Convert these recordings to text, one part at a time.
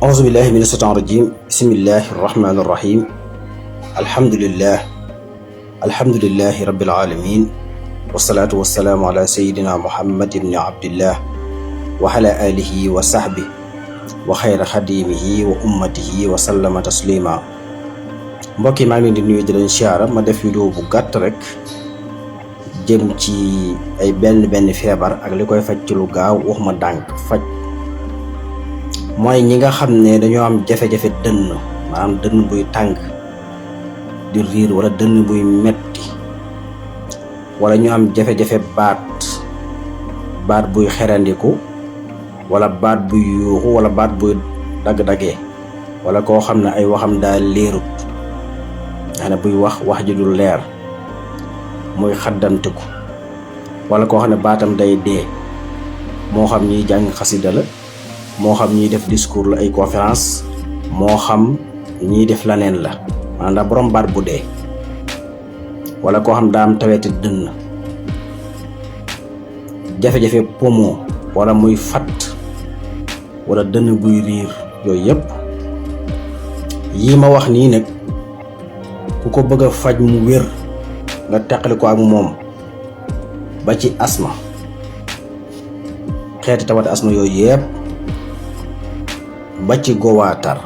auzu billahi mina shaytaani rajim bismillahi rahmaani rahim alhamdulillahi rabbil alamin wasalaatu wasalaamu ala sayidina muhammad ibni abdillah wa ala alihi wa sahbihi wa xayra xadimihi wa ummatihi wa sallama taslima. mbokk yi maa ngi leen di nuyu di leen siyaara. ma def vidéo bu gàtt rek jëm ci ay benn feebar ak li koy faj ci lu gaaw, waxuma dànk faj. mooy ñi nga xam ne dañoo am jafe-jafe dënn, maanaam dënn buy tàng di riir, wala dënn buy metti, wala ñu am jafe-jafe baat buy xerandiku, wala baat buy yuuxu, wala baat buy dagg-daggee, wala koo xam ne ay waxam daal leerut, nga ne buy wax ji du leer, muy xaddantiku, wala koo xam ne baatam day dee, moo xam ñiy jàng xasida la, moo xam ñiy def discours la, ay conférence, moo xam ñiy def laneen la, maanaam borom baat bu dee, wala koo xam daa am taweti dënn, jafe-jafe poumon, wala muy fat, wala dënn buy riir, yooyu yëpp yii ma wax nii nag ku ko bëgg a faj mu wér, nga teqali ko ak moom, ba ci asma, xeeti tawati asma yooyu yëpp, ba ci gowaatar,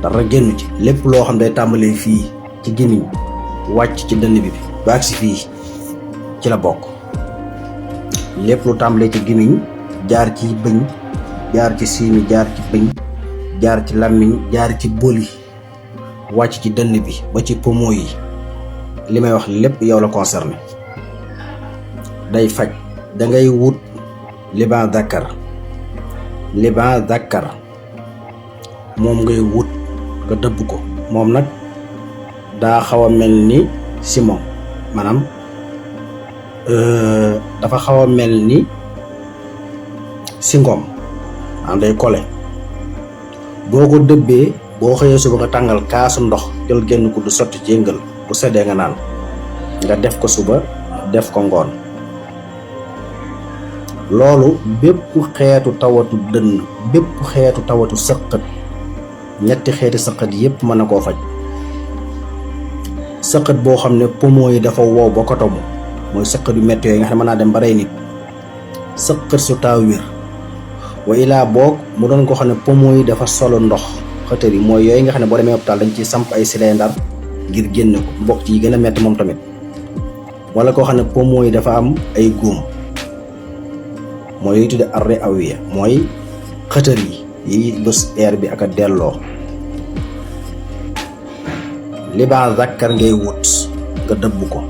dara génn ci. lépp loo xam day tàmbalee fii ci gémmiñ wàcc ci dënn bi ba agsi fii ci la bokk. lépp lu tàmbalee ci gémmiñ jaar ci bëñ, jaar ci siimi, jaar ci bëñ, jaar ci làmmiñ, jaar ci boli, wàcc ci dënn bi ba ci poumon yi, li may wax lépp yow la concerné. day faj. dangay wut liban dakar moom ngay wut nga dëbb ko. moom nag daa xaw a mel ni simon, maanaam dafa xaw a mel ni singom, maanaam day kole. boo ko dëbbee, boo xëyee suba nga tàngal kaasu ndox, jël genn kuddu sotti ci yëngal, bu seddee nga naan. nga def ko suba, def ko ngoon. loolu bépp xeetu tawatu dënn, bépp xeetu tawatu sëqët, ñetti xeeti sëqët yépp mën na koo faj. sëqët boo xam ne poumon yi dafa wow ba kotomu, mooy sëqët yu metti yooyu nga xam ne mën naa dem ba rey nit. sëqët su taaw wér. wa ilaa boog mu doon ko xam ne poumon yi dafa solo ndox, xëtër yi mooy yooyu nga xam ne boo demee hôpital dañ ciy samp ay cylindre ngir génne ko, mbokk ci yi gën a metti moom tamit. wala koo xam ne poumon yi dafa am ay góom, mooy yooyu tudde arrêt awiya, mooy xëtër yi bës air bi ak a delloo. liban zakkar ngay wut nga dëbb ko.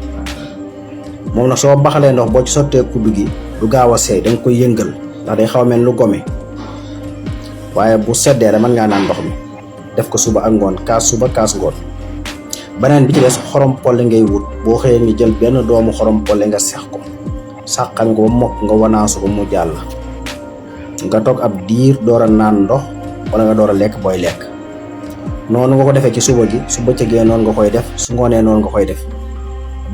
moom nag soo baxalee ndox, boo ci sottee kuddu gi du gaaw a seey, danga koy yëngal ndax day xaw a mel lu gome. waaye bu seddee rek mën ngaa naan ndox mi. def ko suba ak ngoon, kaas suba kaas ngoon. beneen bi ci des xorom polle ngay wut. boo xëyee nga jël benn doomu xorom polle nga seex ko, sàqan ko ba mokk, nga wanaasu ko mu jàll. nga toog ab diir door a naan ndox, wala nga door a lekk booy lekk. noonu nga ko defee ci suba gi, su bëccëgee noonu nga koy def, su ngoonee noonu nga koy def.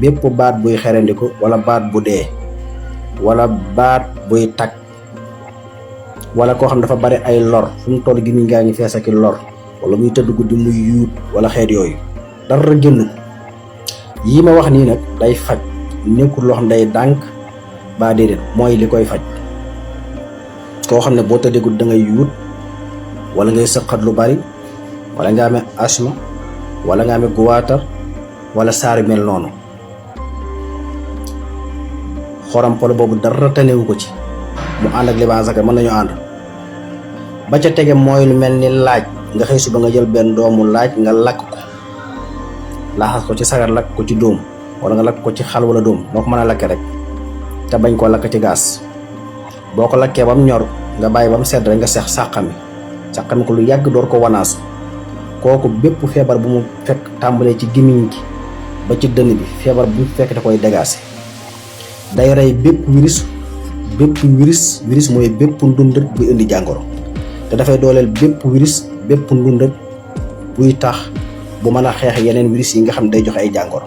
bépp baat buy xerandiku, wala baat bu dee, wala baat buy tag, wala koo xam dafa bari ay lor, fu mu toll gi mi ngaa ngi fees ak lor, wala muy tëdd guddi muy yuut, wala xeet yooyu, dara génn ko. yii ma wax nii nag day faj, nekkul loo xam day dànk ba déedéet, mooy li koy faj. koo xam ne boo tëddee guddi da ngay yuut, wala ngay sëqat lu bari, wala nga amee asma, wala nga amee guwaatar, wala saari mel noonu. xorampol boobu dara tanewu ko ci. mu ànd ak liban zakar mën nañu ànd. ba ca tege mooy lu mel ni laaj. nga xëy suba nga jël benn doomu laaj nga lakk ko, laxas ko ci sagar, lakk ko ci dóom, wala nga lakk ko ci xal wala dóom, noo ko mën a lakke rek, te bañ koo lakk ci gaas. boo ko lakkee ba mu ñor, nga bàyyi ba mu sedd rek nga seex sàqami ko lu yàgg, door ko wanaasu. kooku bépp feebar bu mu fekk tàmbalee ci gémmiñ gi ba ci dënn bi, feebar bu mu fekk da koy dégaase. day rey bépp virus mooy bépp ndundat buy indi jàngoro, te dafay dooleel bépp ndundat buy tax bu mën a xeex yeneen virus yi nga xam ne day joxe ay jàngoro.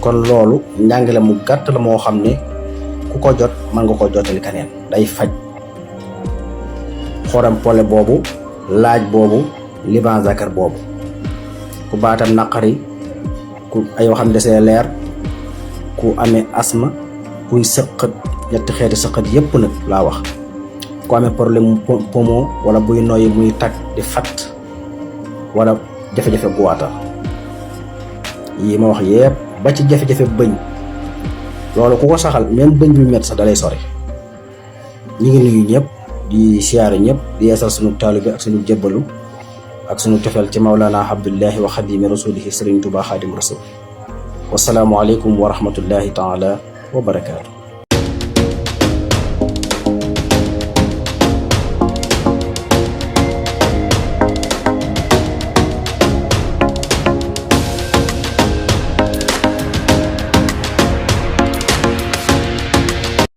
kon loolu njàngale mu gàtt la moo xam ne ku ko jot mën nga ko jottali keneen. day faj xoram pole boobu, laaj boobu, liban zakar boobu. ku baatam naqari, ku ay waxam desee leer, ku amee asma, kuy sëqat ñetti xeeti sëqat yépp nag laa wax, ku amee problème poumon wala buy noyyi muy tag di fat wala jafe-jafe guwaata yi ma wax yépp ba ci jafe-jafe bëñ, loolu ku ko saxal même bëñ bi met sax dalay sori. ñi ngi nuyu ñëpp di siyaare ñëpp di yeesal sunu taalibe ak sunu jébbalu ak sunu tofel ci Mawlana Abdullahi wa Xadimi Rasulihi Sëriñ Tuubaa Xaadim Rasul. wasalaamu aleykum wa rahmatullahi taala wa barakaatu.